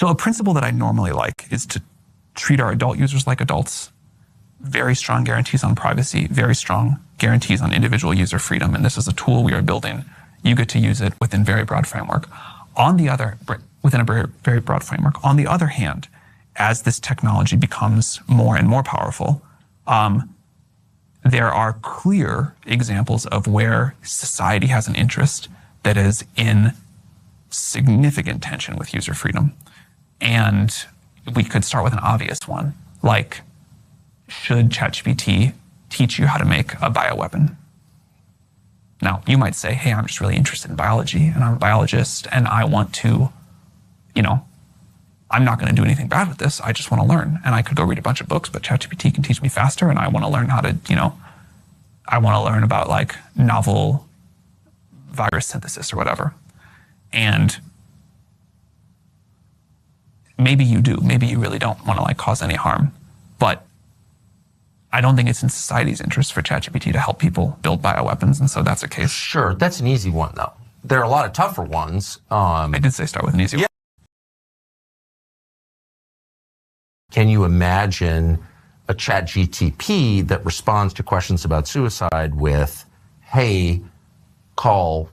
So a principle that I normally like is to treat our adult users like adults. Very strong guarantees on privacy, very strong guarantees on individual user freedom. And this is a tool we are building. You get to use it within very broad framework. Within a very broad framework. On the other hand, as this technology becomes more and more powerful, there are clear examples of where society has an interest that is in significant tension with user freedom. And we could start with an obvious one, like, should ChatGPT teach you how to make a bioweapon? Now, you might say, hey, I'm just really interested in biology, and I'm a biologist, and I want to, I'm not going to do anything bad with this. I just want to learn. And I could go read a bunch of books, but ChatGPT can teach me faster, and I want to learn how to, I want to learn about like novel virus synthesis or whatever. And maybe you do. Maybe you really don't want to like cause any harm. But I don't think it's in society's interest for ChatGPT to help people build bioweapons. And so that's a case. Sure. That's an easy one, though. There are a lot of tougher ones. I did say start with an easy one. Can you imagine a ChatGPT that responds to questions about suicide with, hey, call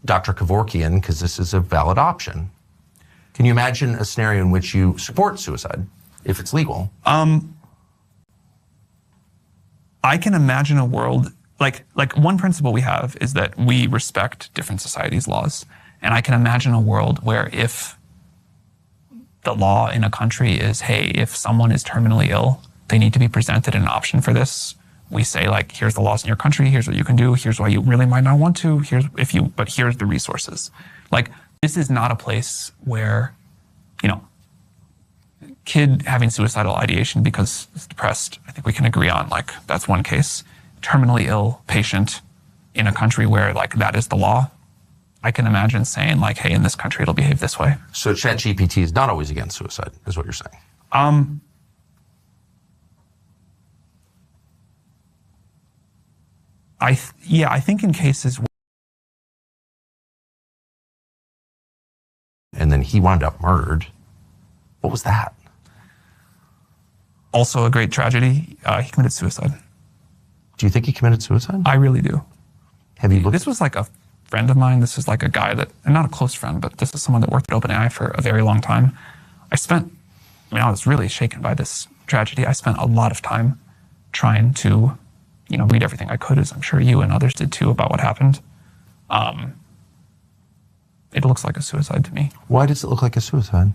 Dr. Kevorkian because this is a valid option? Can you imagine a scenario in which you support suicide if it's legal? I can imagine a world, like one principle we have is that we respect different societies' laws. And I can imagine a world where if the law in a country is, hey, if someone is terminally ill, they need to be presented an option for this. We say like, here's the laws in your country, here's what you can do, here's why you really might not want to, but here's the resources. Like, this is not a place where, kid having suicidal ideation because it's depressed, I think we can agree on, like, that's one case. Terminally ill patient in a country where like that is the law, I can imagine saying like, hey, in this country it'll behave this way. So ChatGPT is not always against suicide, is what you're saying? I think in cases. And then he wound up murdered. What was that? Also a great tragedy. He committed suicide. Do you think he committed suicide? I really do. Have you looked? This was like a friend of mine. This is like a guy that, and not a close friend, but this is someone that worked at OpenAI for a very long time. I was really shaken by this tragedy. I spent a lot of time trying to, read everything I could, as I'm sure you and others did too, about what happened. It looks like a suicide to me. Why does it look like a suicide?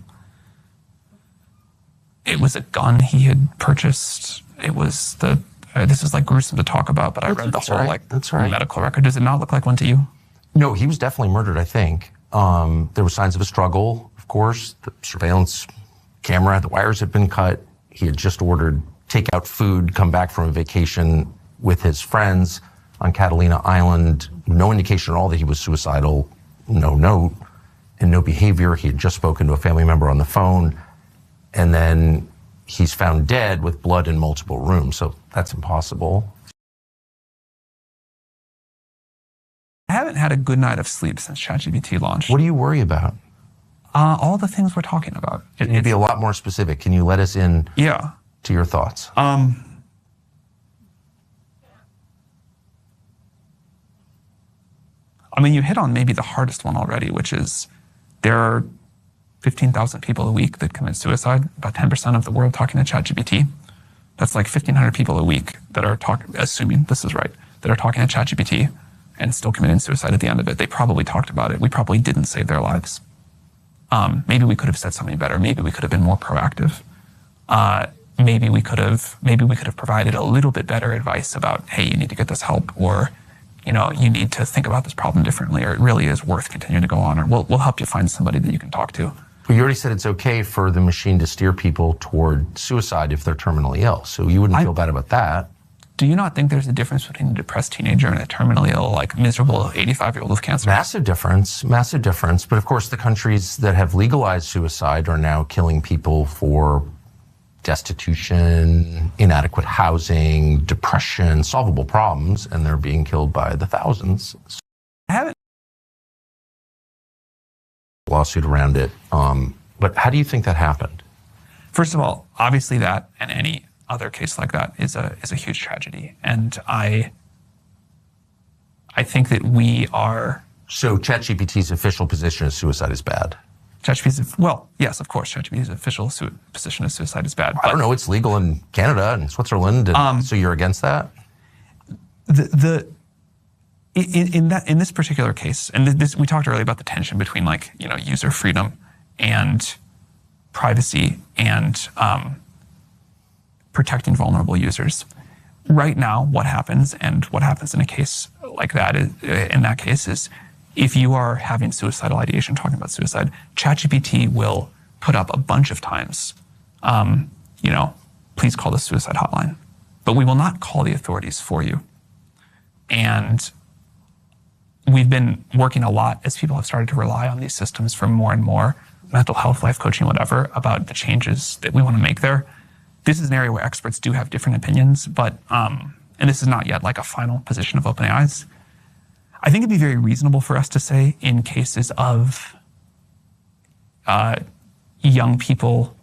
It was a gun he had purchased. It was this is like gruesome to talk about, but I read the whole medical record. Does it not look like one to you? No, he was definitely murdered, I think. There were signs of a struggle, of course. The surveillance camera, the wires had been cut. He had just ordered takeout food, come back from a vacation with his friends on Catalina Island. No indication at all that he was suicidal. No note and no behavior. He had just spoken to a family member on the phone. And then he's found dead with blood in multiple rooms. So that's impossible. I haven't had a good night of sleep since ChatGPT launched. What do you worry about? All the things we're talking about. Can you be a lot more specific? Can you let us in to your thoughts? You hit on maybe the hardest one already, which is there are 15,000 people a week that commit suicide, about 10% of the world talking to ChatGPT. That's like 1,500 people a week that are assuming this is right, that are talking to ChatGPT and still committing suicide at the end of it. They probably talked about it. We probably didn't save their lives. Maybe we could have said something better. Maybe we could have been more proactive. Maybe we could have provided a little bit better advice about, hey, you need to get this help, or you need to think about this problem differently, or it really is worth continuing to go on, or we'll help you find somebody that you can talk to. Well, you already said it's okay for the machine to steer people toward suicide if they're terminally ill, so you wouldn't feel bad about that. Do you not think there's a difference between a depressed teenager and a terminally ill, like miserable 85-year-old with cancer? Massive difference. But of course, the countries that have legalized suicide are now killing people for destitution, inadequate housing, depression, solvable problems, and they're being killed by the thousands. I haven't. Lawsuit around it, but But how do you think that happened? First of all, obviously that and any other case like that is a huge tragedy. And I think that we are... So ChatGPT's official position is suicide is bad. Well, yes, of course, ChatGPT's official position is suicide is bad. I don't know, it's legal in Canada and Switzerland, and so you're against that? In this particular case, and this, we talked earlier about the tension between user freedom and privacy and protecting vulnerable users. Right now, what happens in a case like that is if you are having suicidal ideation, talking about suicide, ChatGPT will put up a bunch of times, please call the suicide hotline, but we will not call the authorities for you. And we've been working a lot as people have started to rely on these systems for more and more mental health, life coaching, whatever, about the changes that we want to make there. This is an area where experts do have different opinions, but, and this is not yet like a final position of OpenAI's. I think it'd be very reasonable for us to say in cases of young people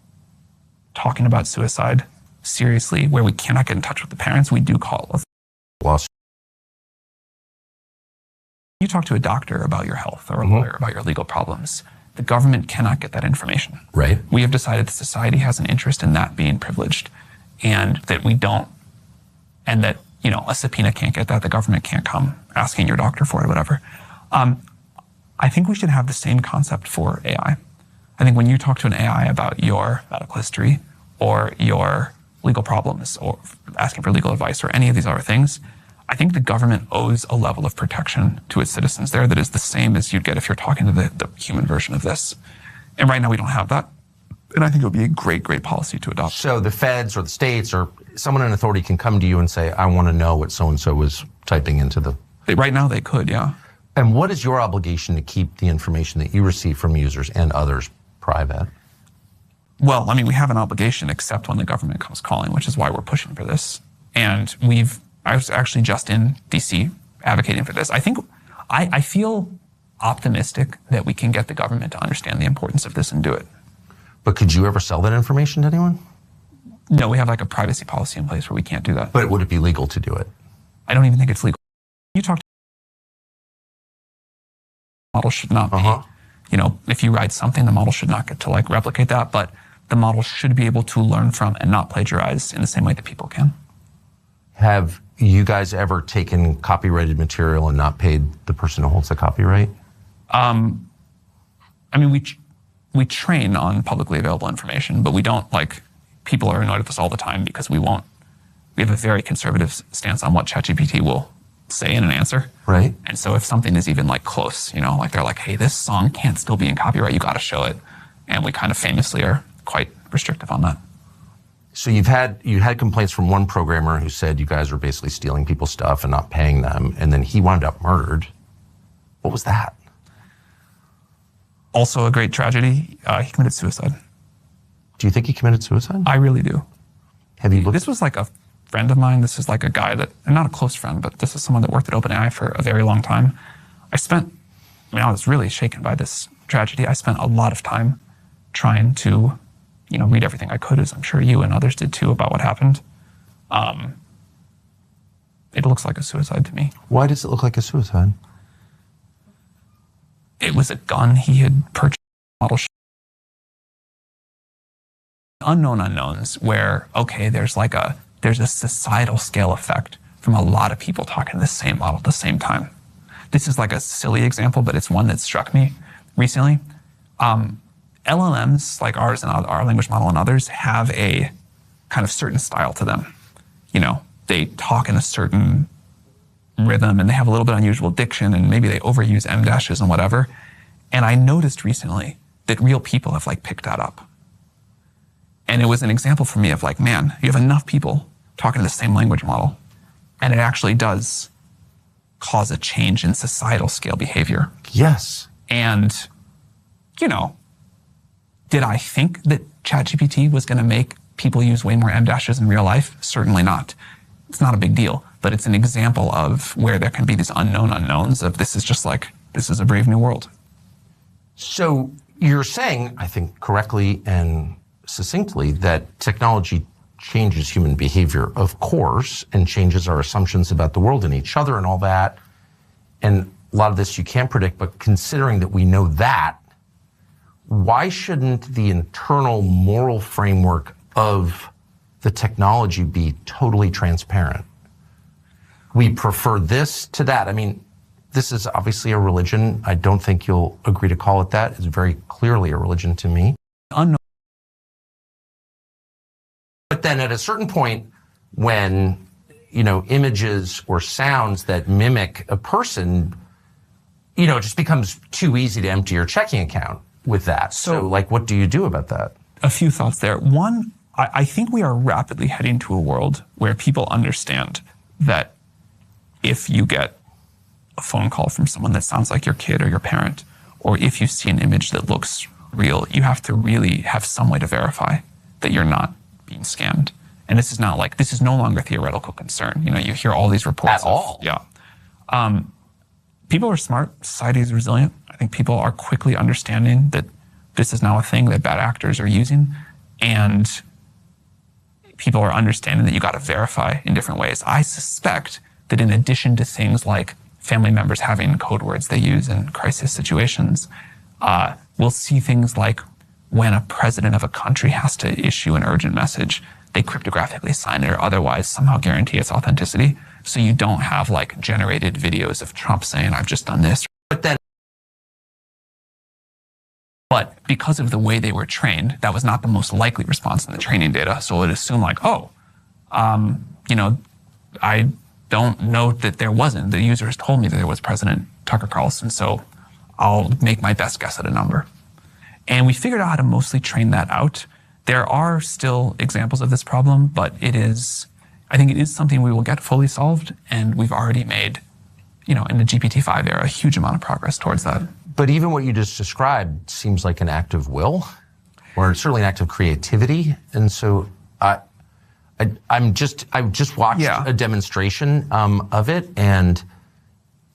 talking about suicide seriously, where we cannot get in touch with the parents, we do call Loss. You talk to a doctor about your health or a lawyer about your legal problems. The government cannot get that information. Right. We have decided that society has an interest in that being privileged, and that we don't, and that, a subpoena can't get that, the government can't come asking your doctor for it, whatever. I think we should have the same concept for AI. I think when you talk to an AI about your medical history or your legal problems or asking for legal advice or any of these other things, I think the government owes a level of protection to its citizens there that is the same as you'd get if you're talking to the human version of this. And right now we don't have that. And I think it would be a great, great policy to adopt. So the feds or the states or someone in authority can come to you and say, I want to know what so-and-so was typing into the... Right now they could, yeah. And what is your obligation to keep the information that you receive from users and others private? Well, we have an obligation except when the government comes calling, which is why we're pushing for this. And I was actually just in DC advocating for this. I feel optimistic that we can get the government to understand the importance of this and do it. But could you ever sell that information to anyone? No, we have a privacy policy in place where we can't do that. But would it be legal to do it? I don't even think it's legal. You talk to the model should not be, if you write something, the model should not get to replicate that, but the model should be able to learn from and not plagiarize in the same way that people can. Have you guys ever taken copyrighted material and not paid the person who holds the copyright? We train on publicly available information, but we don't people are annoyed at us all the time because we have a very conservative stance on what ChatGPT will say in an answer. Right. And so if something is even close, they're like, hey, this song can't still be in copyright, you got to show it. And we kind of famously are quite restrictive on that. So you had complaints from one programmer who said you guys were basically stealing people's stuff and not paying them, and then he wound up murdered. What was that? Also a great tragedy. He committed suicide. Do you think he committed suicide? I really do. Have you looked? This was a friend of mine. This is a guy that, and not a close friend, but this is someone that worked at OpenAI for a very long time. I was really shaken by this tragedy. I spent a lot of time trying to read everything I could, as I'm sure you and others did too, about what happened. It looks like a suicide to me. Why does it look like a suicide? It was a gun he had purchased. Unknown unknowns where, okay, there's a societal scale effect from a lot of people talking the same model at the same time. This is a silly example, but it's one that struck me recently. LLMs like ours and our language model and others have a kind of certain style to them. They talk in a certain rhythm and they have a little bit unusual diction and maybe they overuse em dashes and whatever. And I noticed recently that real people have picked that up. And it was an example for me of man, you have enough people talking the same language model and it actually does cause a change in societal scale behavior. Yes. And, did I think that ChatGPT was going to make people use way more em dashes in real life? Certainly not. It's not a big deal, but it's an example of where there can be these unknown unknowns of this is just this is a brave new world. So You're saying, I think correctly and succinctly, that technology changes human behavior, of course, and changes our assumptions about the world and each other and all that. And a lot of this you can't predict, but considering that we know that, why shouldn't the internal moral framework of the technology be totally transparent? We prefer this to that. I mean, this is obviously a religion. I don't think you'll agree to call it that. It's very clearly a religion to me. But then at a certain point, when, images or sounds that mimic a person, it just becomes too easy to empty your checking account with that. So what do you do about that? A few thoughts there. One, I think we are rapidly heading to a world where people understand that if you get a phone call from someone that sounds like your kid or your parent, or if you see an image that looks real, you have to really have some way to verify that you're not being scammed. And this is no longer a theoretical concern. You hear all these reports. At all? Yeah. People are smart. Society is resilient. I think people are quickly understanding that this is now a thing that bad actors are using. And people are understanding that you got to verify in different ways. I suspect that in addition to things like family members having code words they use in crisis situations, we'll see things like when a president of a country has to issue an urgent message, they cryptographically sign it or otherwise somehow guarantee its authenticity. So you don't have generated videos of Trump saying, I've just done this. But because of the way they were trained, that was not the most likely response in the training data. So it assumed I don't know that there wasn't. The users told me that there was President Tucker Carlson, so I'll make my best guess at a number. And we figured out how to mostly train that out. There are still examples of this problem, but I think it is something we will get fully solved, and we've already made, in the GPT-5 era, a huge amount of progress towards that. But even what you just described seems like an act of will, or certainly an act of creativity. And so I just watched a demonstration of it, and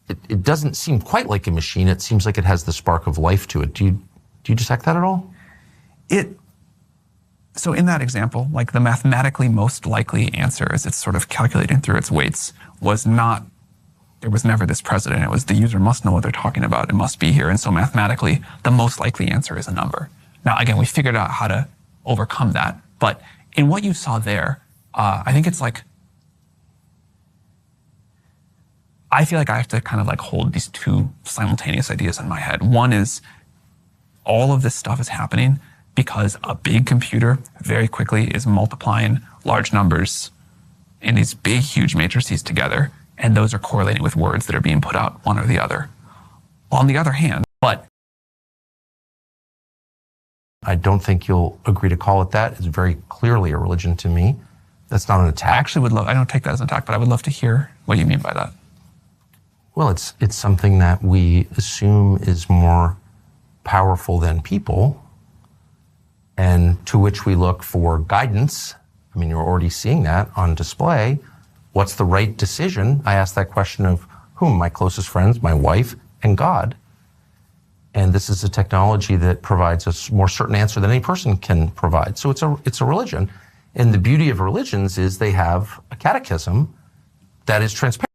it doesn't seem quite like a machine. It seems like it has the spark of life to it. Do you detect that at all? So in that example, the mathematically most likely answer as it's sort of calculating through its weights there was never this president. It was the user must know what they're talking about. It must be here. And so mathematically, the most likely answer is a number. Now, again, we figured out how to overcome that. But in what you saw there, I think it's I feel like I have to kind of hold these two simultaneous ideas in my head. One is all of this stuff is happening because a big computer very quickly is multiplying large numbers in these big, huge matrices together, and those are correlating with words that are being put out, one or the other. On the other hand, I don't think you'll agree to call it that. It's very clearly a religion to me. That's not an attack. I actually I don't take that as an attack, but I would love to hear what you mean by that. Well, it's something that we assume is more powerful than people, and to which we look for guidance. I mean, you're already seeing that on display. What's the right decision? I ask that question of whom? My closest friends, my wife, and God. And this is a technology that provides a more certain answer than any person can provide. So it's a religion. And the beauty of religions is they have a catechism that is transparent.